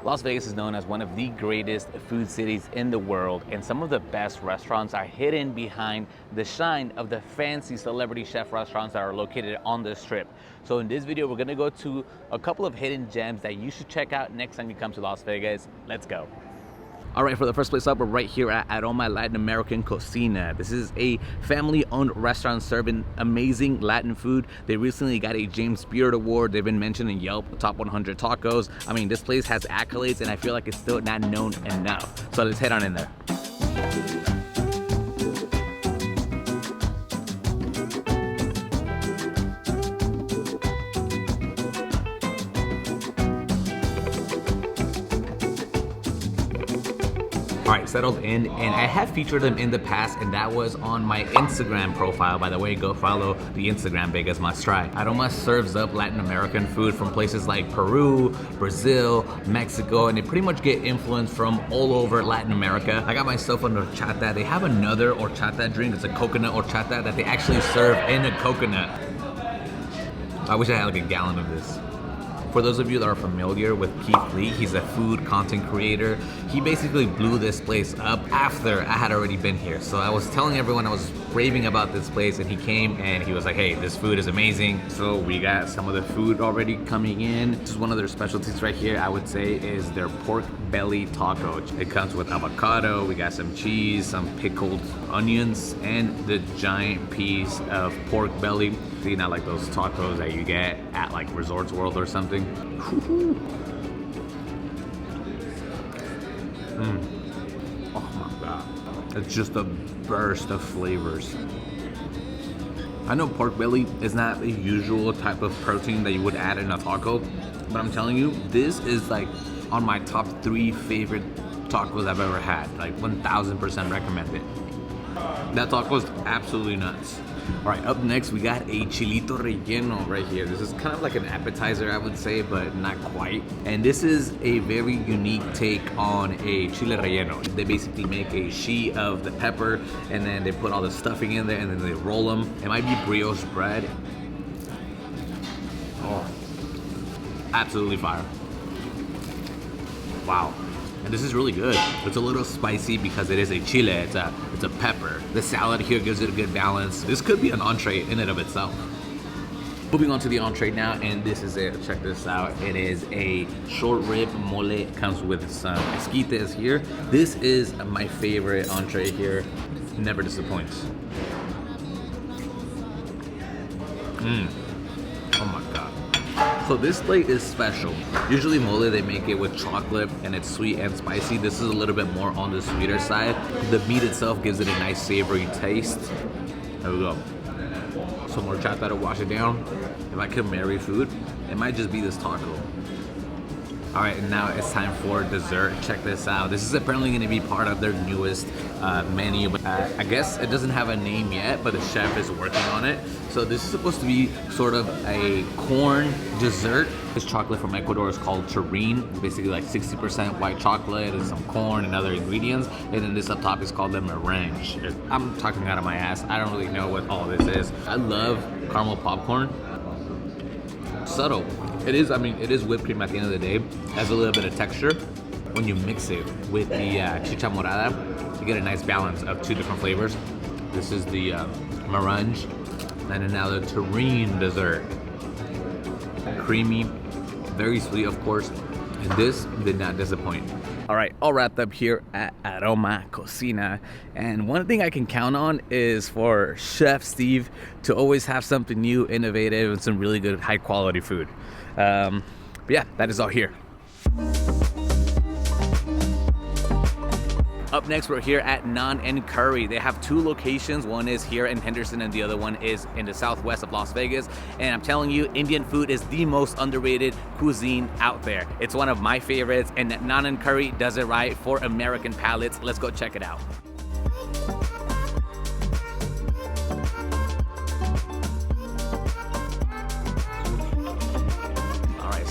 Las Vegas is known as one of the greatest food cities in the world, and some of the best restaurants are hidden behind the shine of the fancy celebrity chef restaurants that are located on the Strip. So in this video, we're gonna go to a couple of hidden gems that you should check out next time you come to Las Vegas. Let's go. All right, for the first place up, we're right here at Aroma Latin American Cocina. This is a family-owned restaurant serving amazing Latin food. They recently got a James Beard Award. They've been mentioned in Yelp, Top 100 Tacos. I mean, this place has accolades, and I feel like it's still not known enough. So let's head on in there. All right, settled in, and I have featured them in the past, and that was on my Instagram profile. By the way, go follow the Instagram Vegas Must Try. Aroma serves up Latin American food from places like Peru, Brazil, Mexico, and they pretty much get influence from all over Latin America. I got myself an horchata. They have another horchata drink. It's a coconut horchata that they actually serve in a coconut. I wish I had like a gallon of this. For those of you that are familiar with Keith Lee, he's a food content creator. He basically blew this place up after I had already been here. So I was telling everyone I was raving about this place, and he came and he was like, hey, this food is amazing. So we got some of the food already coming in. This is one of their specialties right here, I would say, is their pork belly taco. It comes with avocado, we got some cheese, some pickled onions, and the giant piece of pork belly. See, not like those tacos that you get at like Resorts World or something. Oh my God. It's just a burst of flavors. I know pork belly is not the usual type of protein that you would add in a taco, but I'm telling you, this is like on my top 3 favorite tacos I've ever had. Like 1000% recommend it. That taco is absolutely nuts. All right, up next we got a chilito relleno right here. This is kind of like an appetizer, I would say, but not quite. And this is a very unique take on a chile relleno. They basically make a sheet of the pepper, and then they put all the stuffing in there, and then they roll them. It might be brioche bread. Oh, absolutely fire. Wow. And this is really good. It's a little spicy because it is a chile, it's a pepper. The salad here gives it a good balance. This could be an entree in and of itself. Moving on to the entree now, and this is it. Check this out. It is a short rib mole. It comes with some esquites here. This is my favorite entree here. Never disappoints. Oh my God. So this plate is special. Usually mole, they make it with chocolate and it's sweet and spicy. This is a little bit more on the sweeter side. The meat itself gives it a nice savory taste. There we go. Some more horchata to wash it down. If I could marry food, it might just be this taco. All right, and now it's time for dessert. Check this out. This is apparently gonna be part of their newest menu, but I guess it doesn't have a name yet, but the chef is working on it. So this is supposed to be sort of a corn dessert. This chocolate from Ecuador is called terrine. It's basically like 60% white chocolate and some corn and other ingredients. And then this up top is called the meringue. I'm talking out of my ass. I don't really know what all this is. I love caramel popcorn. Subtle. It is, I mean, it is whipped cream at the end of the day. It has a little bit of texture. When you mix it with the chicha morada, you get a nice balance of 2 different flavors. This is the meringue, and then now the terrine dessert. Creamy, very sweet, of course, and this did not disappoint. All right, all wrapped up here at Aroma Cocina, and one thing I can count on is for Chef Steve to always have something new, innovative, and some really good, high-quality food. But yeah, that is all here. Up next, we're here at Naan and Curry. They have 2 locations. One is here in Henderson and the other one is in the southwest of Las Vegas. And I'm telling you, Indian food is the most underrated cuisine out there. It's one of my favorites, and Naan and Curry does it right for American palates. Let's go check it out.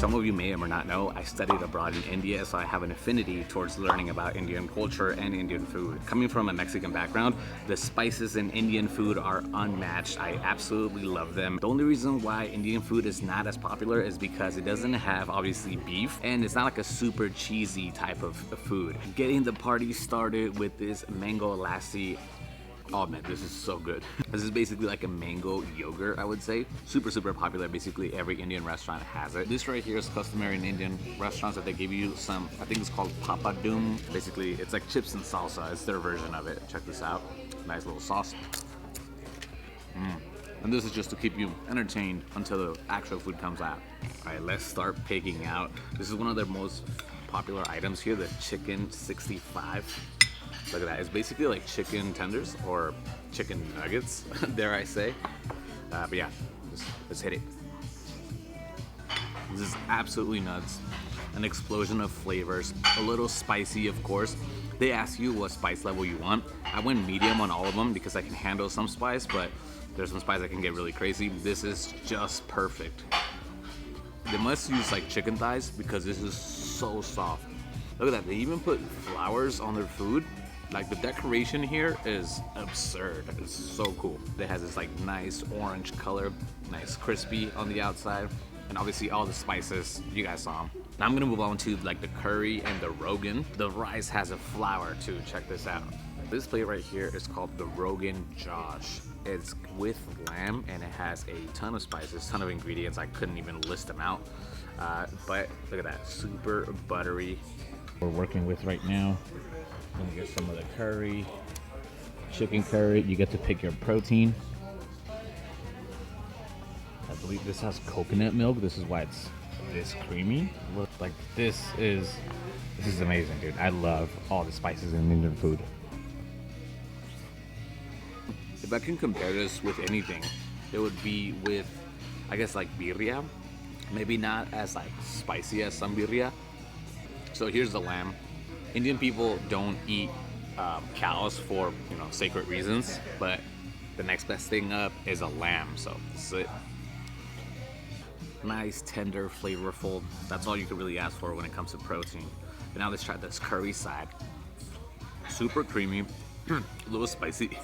Some of you may or may not know, I studied abroad in India, so I have an affinity towards learning about Indian culture and Indian food. Coming from a Mexican background, the spices in Indian food are unmatched. I absolutely love them. The only reason why Indian food is not as popular is because it doesn't have, obviously, beef, and it's not like a super cheesy type of food. Getting the party started with this mango lassi. Oh man, this is so good. This is basically like a mango yogurt, I would say. Super, super popular. Basically every Indian restaurant has it. This right here is customary in Indian restaurants that they give you some, I think it's called papadum. Basically, it's like chips and salsa. It's their version of it. Check this out. Nice little sauce. And this is just to keep you entertained until the actual food comes out. All right, let's start picking out. This is one of their most popular items here, the chicken 65. Look at that, it's basically like chicken tenders or chicken nuggets, dare I say. But yeah, let's hit it. This is absolutely nuts. An explosion of flavors, a little spicy, of course. They ask you what spice level you want. I went medium on all of them because I can handle some spice, but there's some spice that can get really crazy. This is just perfect. They must use like chicken thighs because this is so soft. Look at that, they even put flowers on their food. Like the decoration here is absurd. It's so cool. It has this like nice orange color, nice crispy on the outside, and obviously all the spices, you guys saw them. Now I'm gonna move on to like the curry and the rogan. The rice has a flour too, check this out. This plate right here is called the Rogan Josh. It's with lamb and it has a ton of spices, ton of ingredients. I couldn't even list them out. But look at that, super buttery. We're working with right now. And you get some of the curry, chicken curry. You get to pick your protein. I believe this has coconut milk. This is why it's this creamy. Look, like this is amazing, dude. I love all the spices in Indian food. If I can compare this with anything, it would be with, I guess, like birria. Maybe not as like spicy as some birria. So here's the lamb. Indian people don't eat cows for, you know, sacred reasons, but the next best thing up is a lamb, so this is it. Nice, tender, flavorful. That's all you can really ask for when it comes to protein. But now let's try this curry side. Super creamy, a little spicy.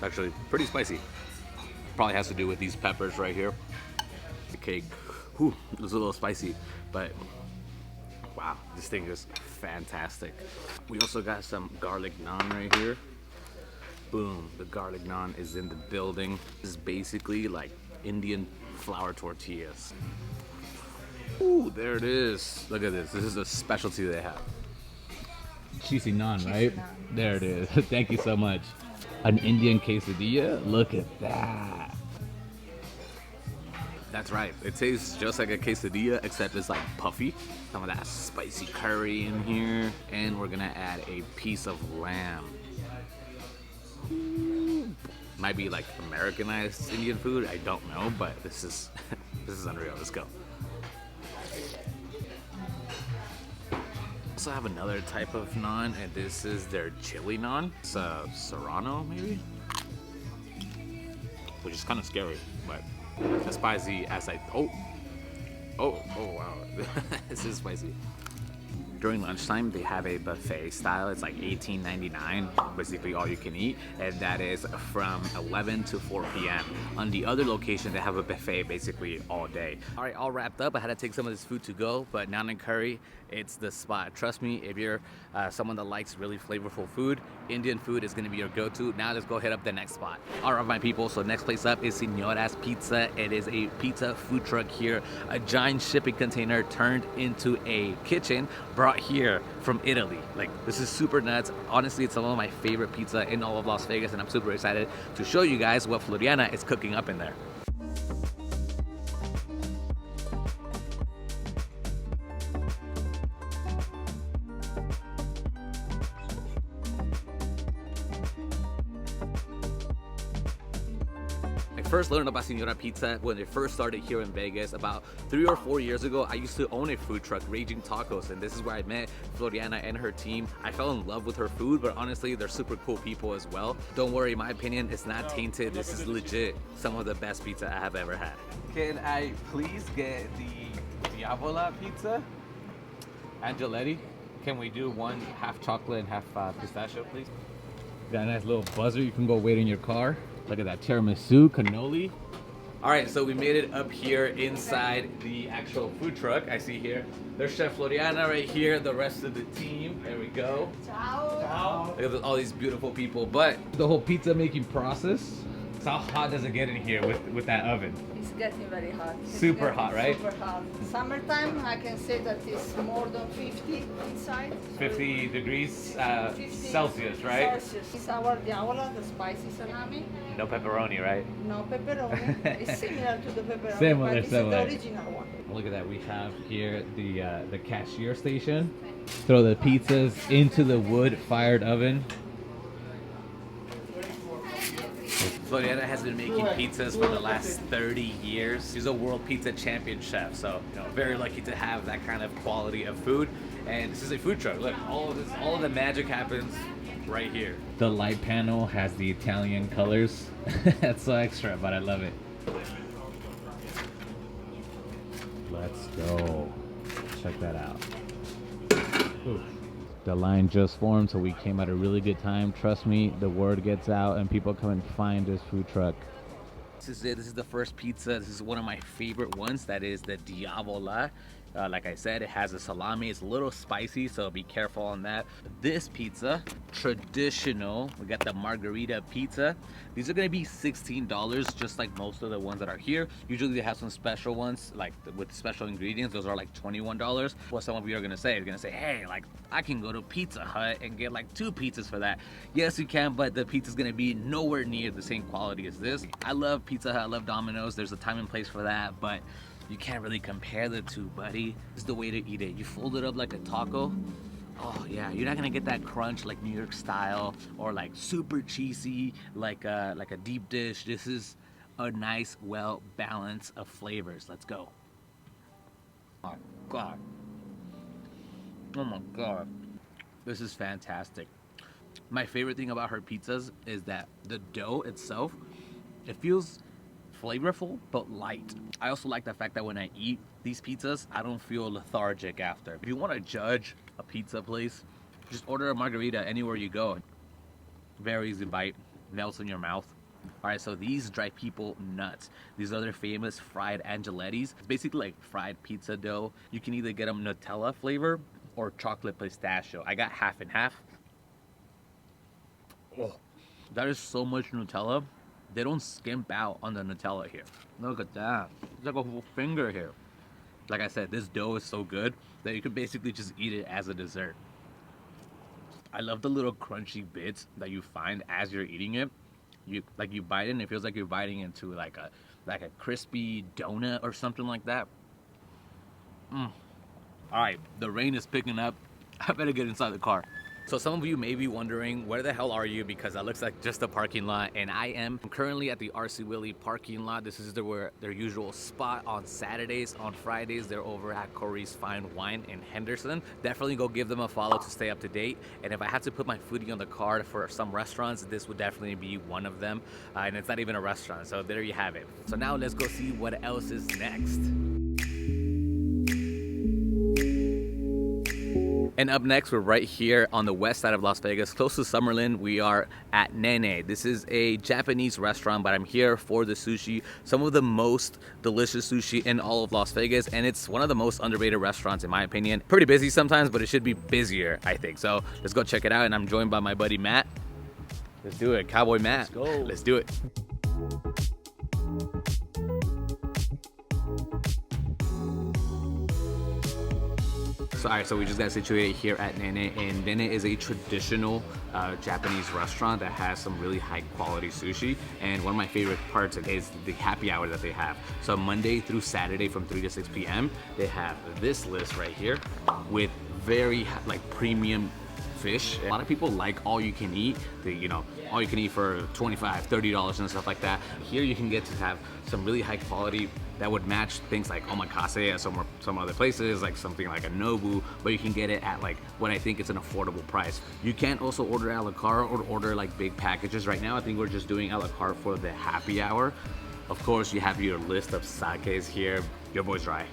Actually, pretty spicy. Probably has to do with these peppers right here. The cake, whew, it was a little spicy, but wow, this thing is fantastic. We also got some garlic naan right here. Boom, the garlic naan is in the building. This is basically like Indian flour tortillas. Ooh, there it is. Look at this. This is a specialty they have. Cheesy naan, right? Naan. There it is. Thank you so much. An Indian quesadilla? Look at that. That's right. It tastes just like a quesadilla, except it's like puffy. Some of that spicy curry in here. And we're gonna add a piece of lamb. Might be like Americanized Indian food, I don't know, but this is unreal. Let's go. Also have another type of naan, and this is their chili naan. It's a serrano, maybe? Which is kind of scary, but as spicy as oh wow. This is spicy. During lunchtime, they have a buffet style. It's like $18.99, basically all you can eat, and that is from 11 to 4 p.m. On the other location, they have a buffet basically all day. All right, all wrapped up. I had to take some of this food to go, but Naan and Curry, it's the spot. Trust me, if you're someone that likes really flavorful food, Indian food is gonna be your go-to. Now let's go hit up the next spot. All right, my people, so next place up is SIgnora's Pizza. It is a pizza food truck here, a giant shipping container turned into a kitchen, brought here from Italy. Like, this is super nuts. Honestly, it's some of my favorite pizza in all of Las Vegas, and I'm super excited to show you guys what Floriana is cooking up in there. First learned about SIgnora Pizza when they first started here in Vegas about 3 or 4 years ago. I used to own a food truck, Raging Tacos, and this is where I met Floriana and her team. I fell in love with her food, but honestly, they're super cool people as well. Don't worry, in my opinion, it's not tainted. This is legit some of the best pizza I have ever had. Can I please get the Diavola pizza. Angeletti. Can we do one half chocolate and half pistachio, please? Got a nice little buzzer. You can go wait in your car. Look at that tiramisu, cannoli. All right, so we made it up here inside the actual food truck. I see here. There's Chef Floriana right here, the rest of the team. There we go. Ciao. Ciao. Look at all these beautiful people. But the whole pizza making process, how hot does it get in here with that oven? It's getting very hot. Super hot, right? Super hot. Summertime, I can say that it's more than 50 inside. 50 degrees 50 Celsius, right? Celsius. It's our diavola, the spicy salami. No pepperoni, right? No pepperoni. It's similar to the pepperoni, Similar, but it's similar. the original one. Look at that. We have here the cashier station. Throw the pizzas into the wood-fired oven. Floriana has been making pizzas for the last 30 years. She's a world pizza champion chef, so very lucky to have that kind of quality of food. And this is a food truck. Look, all of the magic happens right here. The light panel has the Italian colors. That's so extra, but I love it. Let's go. Check that out. Ooh. The line just formed, so we came at a really good time. Trust me, the word gets out and people come and find this food truck. This is it. This is the first pizza. This is one of my favorite ones. That is the Diavola. Like I said, it has a salami. It's a little spicy, so be careful on that. This pizza, traditional. We got the margarita pizza. These are gonna be $16, just like most of the ones that are here. Usually they have some special ones, like with special ingredients. Those are like $21. What some of you are gonna say, hey, like I can go to Pizza Hut and get like 2 pizzas for that. Yes, you can, but the pizza's gonna be nowhere near the same quality as this. I love Pizza Hut, I love Domino's. There's a time and place for that, but you can't really compare the two, buddy. This is the way to eat it. You fold it up like a taco. Oh yeah, you're not gonna get that crunch like New York style or like super cheesy like a deep dish. This is a nice, well balance of flavors. Let's go. Oh my god. Oh my god. This is fantastic. My favorite thing about her pizzas is that the dough itself, it feels flavorful but light. I also like the fact that when I eat these pizzas, I don't feel lethargic after. If you want to judge a pizza place, just order a margarita anywhere you go. Very easy bite, melts in your mouth. All right, so these dry people nuts. These are their famous fried Angelettis. It's basically like fried pizza dough. You can either get them Nutella flavor or chocolate pistachio. I got half and half. Oh, that is so much Nutella. They don't skimp out on the Nutella here. Look at that. It's like a whole finger here. Like I said, this dough is so good that you could basically just eat it as a dessert. I love the little crunchy bits that you find as you're eating it. You bite it and it feels like you're biting into like a crispy donut or something like that. All right, the rain is picking up. I better get inside the car. So some of you may be wondering, where the hell are you? Because that looks like just a parking lot, and I am currently at the RC Willey parking lot. This is their usual spot on Saturdays. On Fridays, they're over at Corey's Fine Wine in Henderson. Definitely go give them a follow to stay up to date. And if I had to put my foodie on the card for some restaurants, this would definitely be one of them. And it's not even a restaurant, so there you have it. So now let's go see what else is next. And up next, we're right here on the west side of Las Vegas, close to Summerlin. We are at Nene. This is a Japanese restaurant, but I'm here for the sushi. Some of the most delicious sushi in all of Las Vegas, and it's one of the most underrated restaurants in my opinion. Pretty busy sometimes, but it should be busier, I think. So let's go check it out, and I'm joined by my buddy Matt. Let's do it, Cowboy Matt. Let's go. Let's do it. All right, so we just got situated here at Nene, and Nene is a traditional Japanese restaurant that has some really high quality sushi. And one of my favorite parts is the happy hour that they have. So Monday through Saturday from 3 to 6 p.m. they have this list right here with very like premium fish. A lot of people like all you can eat, all you can eat for $25, $30 and stuff like that. Here you can get to have some really high quality that would match things like omakase at some other places, like something like a Nobu, but you can get it at like what I think is an affordable price. You can also order a la carte or order like big packages. Right now I think we're just doing a la carte for the happy hour. Of course, you have your list of sakes here. Your boy's dry.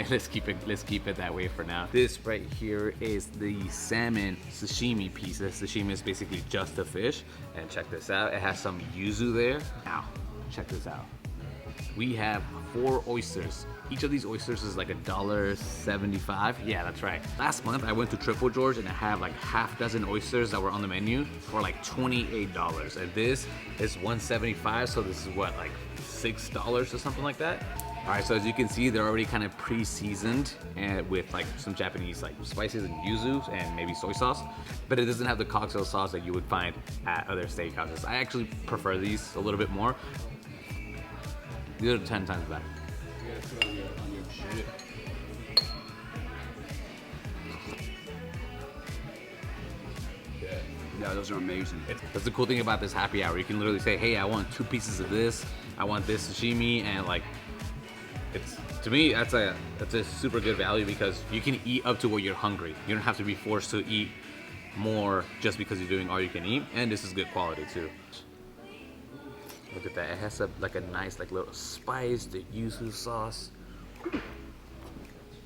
let's keep it that way for now. This right here is the salmon sashimi piece. The sashimi is basically just the fish. And check this out, it has some yuzu there. Now, check this out. We have 4 oysters. Each of these oysters is like $1.75. Yeah, that's right. Last month I went to Triple George and I had like half dozen oysters that were on the menu for like $28. And this is $1.75, so this is what, like $6 or something like that? All right, so as you can see, they're already kind of pre-seasoned and with like some Japanese like spices and yuzu and maybe soy sauce, but it doesn't have the cocktail sauce that you would find at other steakhouses. I actually prefer these a little bit more. These are 10 times better. Yeah, those are amazing. That's the cool thing about this happy hour. You can literally say, hey, I want 2 pieces of this, I want this sashimi, and like, it's, to me, that's a super good value because you can eat up to what you're hungry. You don't have to be forced to eat more just because you're doing all you can eat, and this is good quality too. Look at that, it has like a nice like little spice, the yuzu sauce.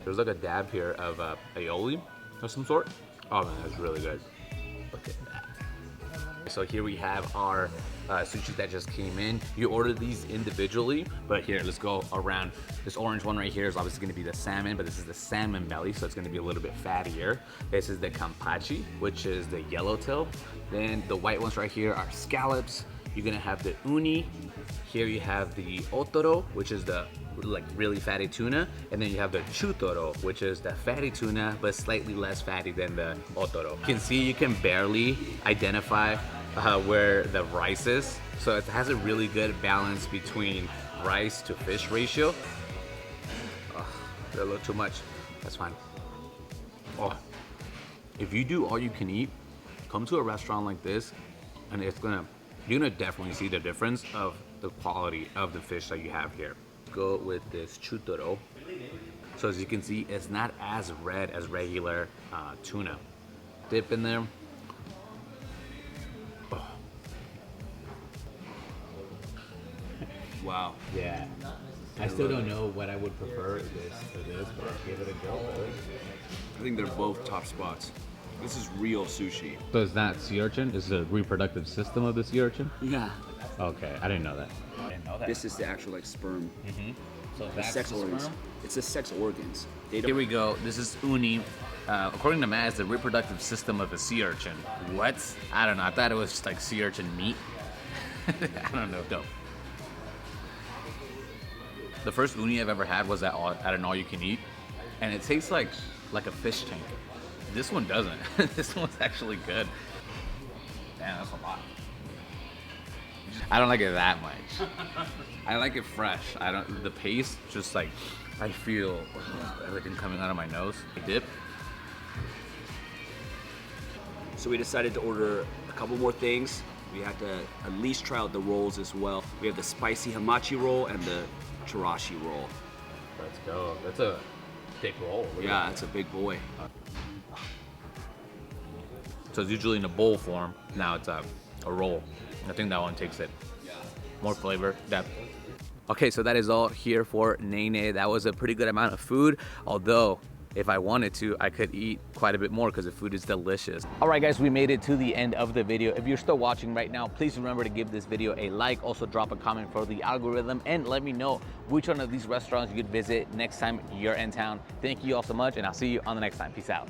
There's like a dab here of aioli of some sort. Oh man, that's really good. Look at that. So here we have our sushi that just came in. You ordered these individually, but here, let's go around. This orange one right here is obviously gonna be the salmon, but this is the salmon belly, so it's gonna be a little bit fattier. This is the kampachi, which is the yellowtail. Then the white ones right here are scallops. You're gonna have the uni. Here you have the otoro, which is the like really fatty tuna, and then you have the chutoro, which is the fatty tuna but slightly less fatty than the otoro. You can see you can barely identify where the rice is, so it has a really good balance between rice to fish ratio. Oh, a little too much. That's fine. Oh, if you do all you can eat, come to a restaurant like this, and you're gonna definitely see the difference of the quality of the fish that you have here. Go with this chutoro. So as you can see, it's not as red as regular tuna. Dip in there. Oh. Wow. Yeah. I still don't know what I would prefer this to this, but I'll give it a go. I think they're both top spots. This is real sushi. So it's not sea urchin? It's the reproductive system of the sea urchin? Yeah. Okay, I didn't know that. This is the actual like sperm. So The that's sex the organs. sperm? It's the sex organs. Here we go. This is uni. According to Matt, it's the reproductive system of a sea urchin. What? I don't know. I thought it was just like sea urchin meat. I don't know. Dope. The first uni I've ever had was at an all-you-can-eat, and it tastes like a fish tank. This one doesn't. This one's actually good. Damn, that's a lot. I don't like it that much. I like it fresh. The paste, just like, I feel everything coming out of my nose. Dip. So we decided to order a couple more things. We had to at least try out the rolls as well. We have the spicy hamachi roll and the chirashi roll. Let's go. That's a thick roll. Yeah, it's a big boy. So it's usually in a bowl form. Now it's a roll. I think that one takes it. More flavor, depth. Okay, so that is all here for Nene. That was a pretty good amount of food, although if I wanted to, I could eat quite a bit more because the food is delicious. All right, guys, we made it to the end of the video. If you're still watching right now, please remember to give this video a like. Also, drop a comment for the algorithm and let me know which one of these restaurants you could visit next time you're in town. Thank you all so much, and I'll see you on the next time. Peace out.